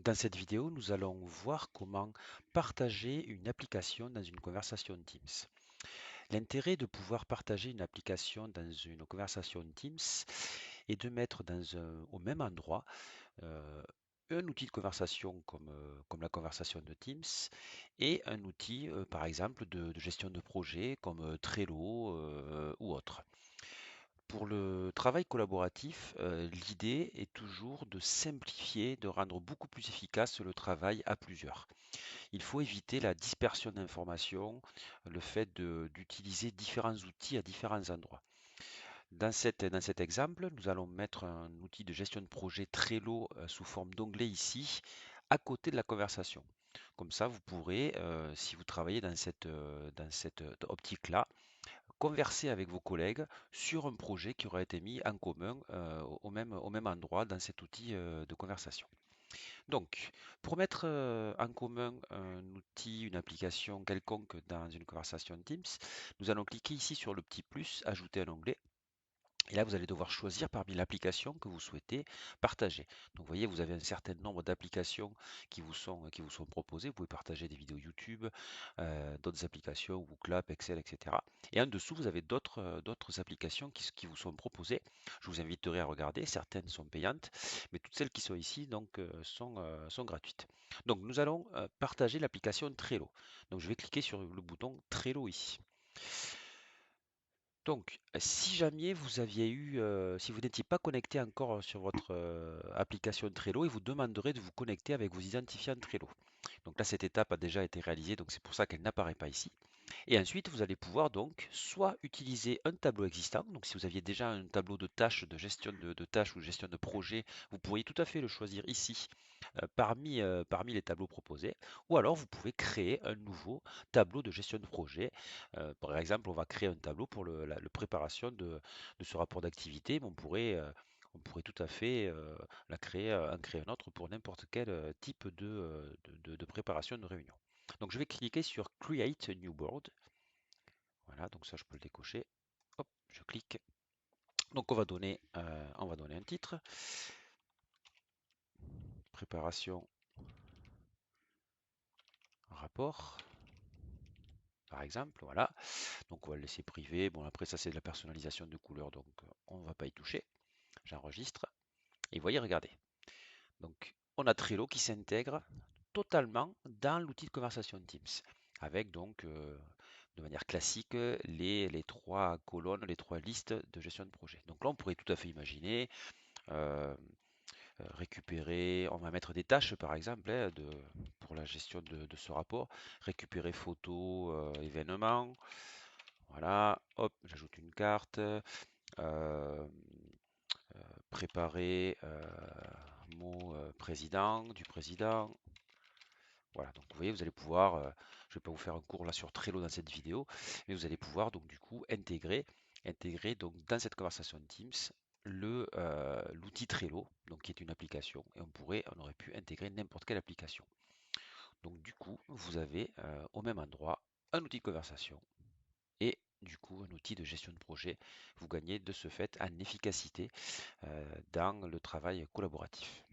Dans cette vidéo, nous allons voir comment partager une application dans une conversation Teams. L'intérêt de pouvoir partager une application dans une conversation Teams est de mettre au même endroit euh, un outil de conversation comme la conversation de Teams et un outil, par exemple, de gestion de projet comme Trello ou autre. Pour le travail collaboratif, l'idée est toujours de simplifier, de rendre beaucoup plus efficace le travail à plusieurs. Il faut éviter la dispersion d'informations, le fait d'utiliser différents outils à différents endroits. Dans cet exemple, nous allons mettre un outil de gestion de projet Trello sous forme d'onglet ici, à côté de la conversation. Comme ça, vous pourrez, si vous travaillez dans cette optique-là, converser avec vos collègues sur un projet qui aura été mis en commun au même endroit dans cet outil de conversation. Donc, pour mettre en commun un outil, une application quelconque dans une conversation Teams, nous allons cliquer ici sur le petit plus, ajouter un onglet. Et là, vous allez devoir choisir parmi l'application que vous souhaitez partager. Donc, vous voyez, vous avez un certain nombre d'applications qui vous sont proposées. Vous pouvez partager des vidéos YouTube, d'autres applications, Google Apps, Excel, etc. Et en dessous, vous avez d'autres applications qui vous sont proposées. Je vous inviterai à regarder. Certaines sont payantes, mais toutes celles qui sont ici donc, sont gratuites. Donc, nous allons partager l'application Trello. Donc, je vais cliquer sur le bouton Trello ici. Donc, si jamais vous aviez eu, si vous n'étiez pas connecté encore sur votre application Trello, il vous demanderait de vous connecter avec vos identifiants Trello. Donc là, cette étape a déjà été réalisée, donc c'est pour ça qu'elle n'apparaît pas ici. Et ensuite, vous allez pouvoir donc soit utiliser un tableau existant. Donc, si vous aviez déjà un tableau de tâches, de gestion de tâches ou gestion de projet, vous pourriez tout à fait le choisir ici parmi les tableaux proposés. Ou alors, vous pouvez créer un nouveau tableau de gestion de projet. Par exemple, on va créer un tableau pour la préparation de ce rapport d'activité, mais on pourrait tout à fait en créer un autre pour n'importe quel type de préparation de réunion. Donc je vais cliquer sur Create a New Board. Voilà, donc ça je peux le décocher. Hop, je clique. Donc on va donner un titre. Préparation rapport, par exemple. Voilà. Donc on va le laisser privé. Bon après ça c'est de la personnalisation de couleurs, donc on ne va pas y toucher. J'enregistre. Et vous voyez, regardez. Donc on a Trello qui s'intègre totalement dans l'outil de conversation Teams. Avec donc de manière classique les trois colonnes, les trois listes de gestion de projet. Donc là, on pourrait tout à fait imaginer euh, récupérer, on va mettre des tâches par exemple pour la gestion de ce rapport, récupérer photos, événements, voilà, hop, j'ajoute une carte, préparer mot président, du président. Voilà, donc vous voyez, vous allez pouvoir, je ne vais pas vous faire un cours là sur Trello dans cette vidéo, mais vous allez pouvoir donc du coup intégrer donc dans cette conversation Teams l'outil Trello, donc qui est une application, et on aurait pu intégrer n'importe quelle application. Donc du coup, vous avez au même endroit un outil de conversation et du coup un outil de gestion de projet. Vous gagnez de ce fait en efficacité dans le travail collaboratif.